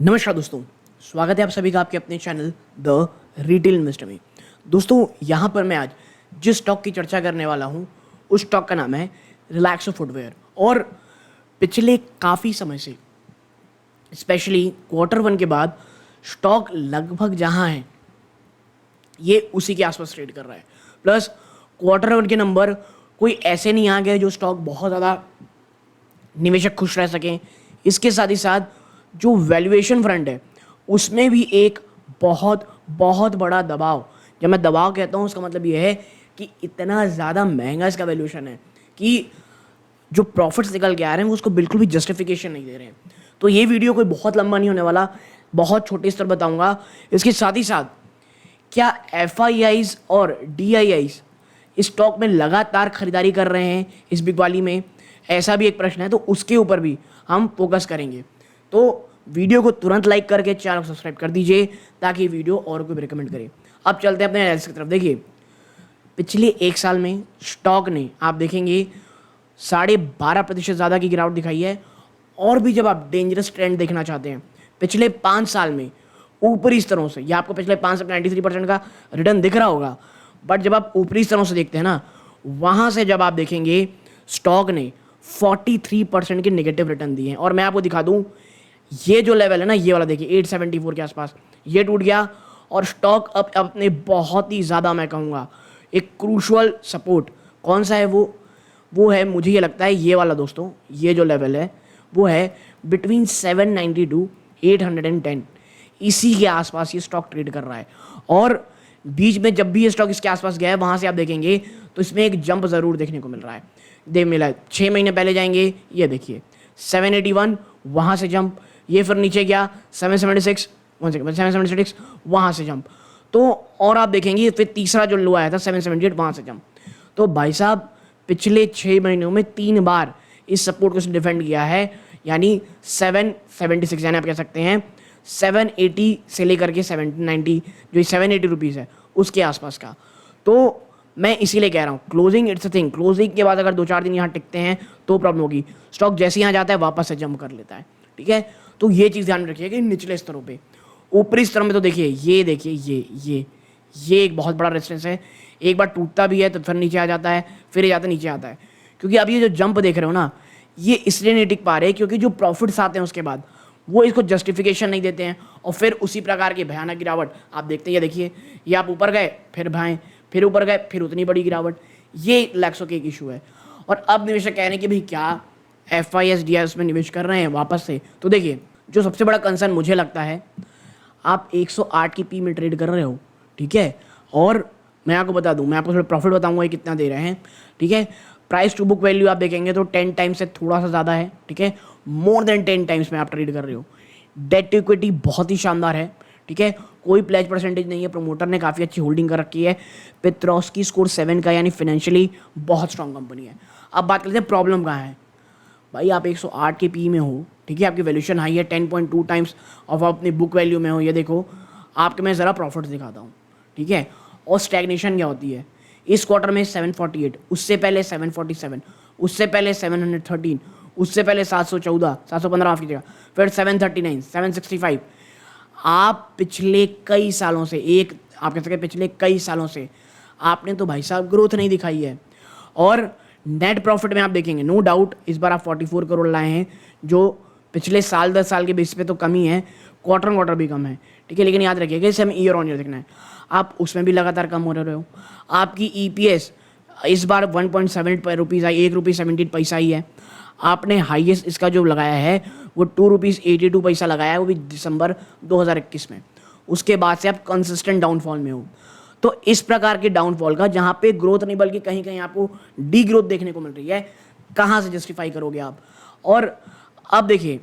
नमस्कार दोस्तों, स्वागत है आप सभी का आपके अपने चैनल द रिटेल इन्वेस्टर में। दोस्तों यहाँ पर मैं आज जिस स्टॉक की चर्चा करने वाला हूँ उस स्टॉक का नाम है रिलैक्सो फुटवेयर। और पिछले काफ़ी समय से स्पेशली Q1 के बाद स्टॉक लगभग जहाँ है ये उसी के आसपास ट्रेड कर रहा है। प्लस Q1 के नंबर कोई ऐसे नहीं आ गए जो स्टॉक बहुत ज़्यादा निवेशक खुश रह सकें। इसके साथ ही साथ जो वैल्यूएशन फ्रंट है उसमें भी एक बहुत बहुत बड़ा दबाव, जब मैं दबाव कहता हूँ उसका मतलब ये है कि इतना ज़्यादा महंगा इसका वैल्यूएशन है कि जो प्रॉफिट्स निकल के आ रहे हैं वो उसको बिल्कुल भी जस्टिफिकेशन नहीं दे रहे हैं। तो ये वीडियो कोई बहुत लंबा नहीं होने वाला, बहुत छोटे स्तर बताऊंगा। इसके साथ ही साथ क्या FIIs और DIIs इस स्टॉक में लगातार खरीदारी कर रहे हैं इस बिग वाली में, ऐसा भी एक प्रश्न है, तो उसके ऊपर भी हम फोकस करेंगे। तो वीडियो को तुरंत लाइक करके चैनल को सब्सक्राइब कर दीजिए ताकि वीडियो और को भी रिकमेंड करे। अब चलते हैं अपने एनालिसिस की तरफ। देखिए पिछले एक साल में स्टॉक ने आप देखेंगे 12.5% ज़्यादा की गिरावट दिखाई है। और भी जब आप डेंजरस ट्रेंड देखना चाहते हैं पिछले 5 साल में ऊपरी स्तरों से, या आपको पिछले 5 से 93% का रिटर्न दिख रहा होगा, बट जब आप ऊपरी स्तरों से देखते हैं ना, वहाँ से जब आप देखेंगे स्टॉक ने 43% के नेगेटिव रिटर्न दिए हैं। और मैं आपको दिखा दूँ, ये जो लेवल है ना, ये वाला देखिए 874 के आसपास ये टूट गया और स्टॉक अब अपने बहुत ही ज़्यादा, मैं कहूँगा एक क्रूशल सपोर्ट कौन सा है, वो है, मुझे ये लगता है ये वाला दोस्तों, ये जो लेवल है वो है बिटवीन 790 टू 810। इसी के आसपास ये स्टॉक ट्रेड कर रहा है। और बीच में जब भी ये स्टॉक इसके आसपास गया है वहाँ से आप देखेंगे तो इसमें एक जंप ज़रूर देखने को मिल रहा है। मिला है 6 महीने पहले जाएंगे, ये देखिए 781, वहाँ से जंप, ये फिर नीचे गया 776, 776, वहाँ से जंप। तो और आप देखेंगे फिर तीसरा जो लो आया था 778, वहाँ से जंप। तो भाई साहब पिछले 6 महीनों में 3 बार इस सपोर्ट को डिफेंड किया है, यानी 776, यानी आप कह सकते हैं 780 से लेकर के 790, जो 780 रुपीज़ है उसके आसपास का। तो मैं इसीलिए कह रहा हूँ closing it's a thing. Closing के बाद अगर 2-4 दिन यहाँ टिकते हैं तो प्रॉब्लम होगी। स्टॉक जैसे यहाँ जाता है वापस से जंप कर लेता है, ठीक है। तो ये चीज़ ध्यान में रखिए कि निचले स्तरों पे, ऊपरी स्तर में तो देखिए ये देखिए ये एक बहुत बड़ा रेजिस्टेंस है। एक बार टूटता भी है तो फिर नीचे आ जाता है, फिर जाता नीचे आता है। क्योंकि अब ये जो जंप देख रहे हो ना, ये इसलिए नहीं टिक पा रहे क्योंकि जो प्रॉफिट्स आते हैं उसके बाद वो इसको जस्टिफिकेशन नहीं देते हैं, और फिर उसी प्रकार की भयानक गिरावट आप देखते हैं। ये देखिए, ये आप ऊपर गए फिर भाएँ, फिर ऊपर गए फिर उतनी बड़ी गिरावट, ये रिलैक्सो के एक इशू है। और अब निवेशक कह रहे हैं कि भाई क्या FIS DIS में निवेश कर रहे हैं वापस से। तो देखिए जो सबसे बड़ा कंसर्न मुझे लगता है, आप 108 की पी में ट्रेड कर रहे हो, ठीक है। और मैं आपको बता दूं, मैं आपको थोड़ा प्रॉफिट बताऊंगा ये कितना दे रहे हैं, ठीक है। प्राइस टू बुक वैल्यू आप देखेंगे तो 10 टाइम्स से थोड़ा सा ज़्यादा है, ठीक है। मोर देन 10 टाइम्स में आप ट्रेड कर रहे हो। डेट टू इक्विटी बहुत ही शानदार है, ठीक है। कोई प्लेज परसेंटेज नहीं है, प्रमोटर ने काफ़ी अच्छी होल्डिंग कर रखी है। पेट्रोस्की स्कोर 7 का, यानी फाइनेंशियली बहुत स्ट्रांग कंपनी है। अब बात करते हैं प्रॉब्लम कहाँ है। भाई आप 108 के पी में हो, ठीक है, आपकी वैल्यूएशन हाई है, 10.2 टाइम्स ऑफ अपनी बुक वैल्यू में हो। ये देखो आपके, मैं ज़रा प्रॉफिट दिखाता हूँ, ठीक है। और स्टैग्नेशन क्या होती है, इस क्वार्टर में 748, उससे पहले 747, उससे पहले 713, उससे पहले 714, 715 माफ कीजिएगा, फिर 739, 765। आप पिछले कई सालों से, एक आप कह सकते हैं पिछले कई सालों से आपने तो भाई साहब ग्रोथ नहीं दिखाई है। और नेट प्रॉफिट में आप देखेंगे नो डाउट इस बार आप 44 करोड़ लाए हैं, जो पिछले साल 10 साल के बेस पे तो कम ही है, क्वार्टर भी कम है, ठीक है। लेकिन याद रखिएगा इसे हमें ईयर ऑन ईयर देखना है, आप उसमें भी लगातार कम हो रहे हो। आपकी EPS इस बार 1.7 रुपीज़ आई, 1.17 ही है। आपने हाईएस्ट इसका जो लगाया है वो 2.82 रुपीज़ लगाया है, वो भी दिसंबर 2021 में। उसके बाद से आप कंसिस्टेंट डाउनफॉल में हो। तो इस प्रकार के डाउनफॉल का, जहाँ पे ग्रोथ नहीं बल्कि कहीं कहीं आपको डी ग्रोथ देखने को मिल रही है, कहाँ से जस्टिफाई करोगे आप। और अब देखिए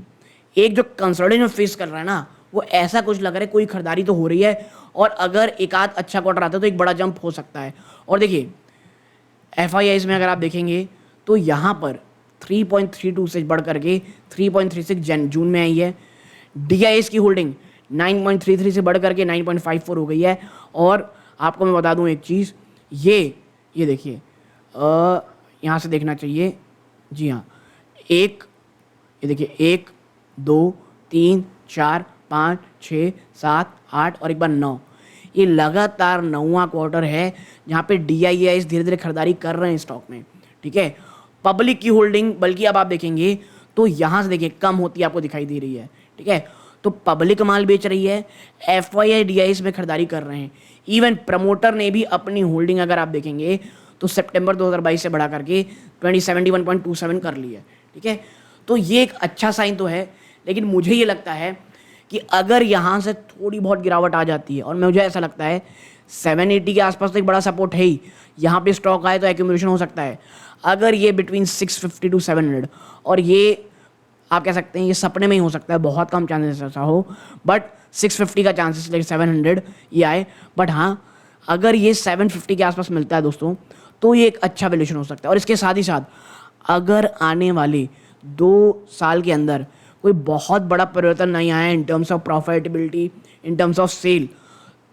एक जो कंसोलिडेशन फेस कर रहा है ना, वो ऐसा कुछ लग रहा है कोई खरीदारी तो हो रही है, और अगर एक आध अच्छा क्वार्टर आता है तो एक बड़ा जंप हो सकता है। और देखिए FIIs में अगर आप देखेंगे तो यहाँ पर 3.32 से बढ़ करके 3.36 जून में आई है। DIS की होल्डिंग 9.33 से बढ़ करके 9.54 हो गई है। और आपको मैं बता दूं एक चीज़, ये देखिए यहाँ से देखना चाहिए, जी हाँ, ये देखिए 1 2 3 4 5, 6, 7, 8 और एक बार 9। ये लगातार 9वां क्वार्टर है जहाँ पे DIAs धीरे धीरे खरीदारी कर रहे हैं स्टॉक में, ठीक है। पब्लिक की होल्डिंग बल्कि अब आप देखेंगे तो यहाँ से देखिए कम होती आपको दिखाई दे रही है, ठीक है। तो पब्लिक माल बेच रही है, FII DIs में खरीदारी कर रहे हैं। इवन प्रमोटर ने भी अपनी होल्डिंग अगर आप देखेंगे तो सितंबर 2022 से बढ़ा करके 2071.27 कर ली है, ठीक है। तो ये एक अच्छा साइन तो है, लेकिन मुझे ये लगता है कि अगर यहाँ से थोड़ी बहुत गिरावट आ जाती है, और मुझे ऐसा लगता है 780 के आसपास तो एक बड़ा सपोर्ट है ही, यहाँ पे स्टॉक आए तो एक्यूमुलेशन हो सकता है। अगर ये बिटवीन 650 to 700, और ये आप कह सकते हैं ये सपने में ही हो सकता है, बहुत कम चांसेस ऐसा हो, बट 650 का चांसेस लेकिन 700 ये आए। बट हाँ, अगर ये 750 के आसपास मिलता है दोस्तों तो ये एक अच्छा वैल्यूएशन हो सकता है। और इसके साथ ही साथ अगर आने वाले 2 साल के अंदर कोई बहुत बड़ा परिवर्तन नहीं आया in terms of profitability, in terms of sale,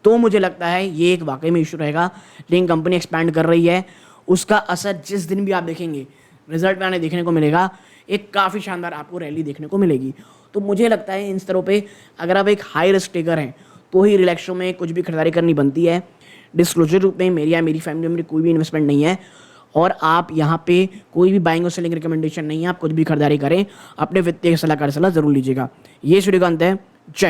तो मुझे लगता है ये एक वाकई में इशू रहेगा। लेकिन कंपनी एक्सपैंड कर रही है, उसका असर जिस दिन भी आप देखेंगे रिजल्ट में आने देखने को मिलेगा, एक काफ़ी शानदार आपको रैली देखने को मिलेगी। तो मुझे लगता है इन स्तरों पे अगर आप एक हाई रिस्क टेकर हैं तो ही रिलैक्सो में कुछ भी खरीदारी करनी बनती है। डिस्क्लोजर रूप में मेरी या मेरी फैमिली में कोई भी इन्वेस्टमेंट नहीं है, और आप यहाँ पे कोई भी बाइंग और सेलिंग रिकमेंडेशन नहीं है। आप कुछ भी खरीदारी करें, अपने वित्तीय सलाहकार सलाह जरूर लीजिएगा। ये वीडियो का अंत है।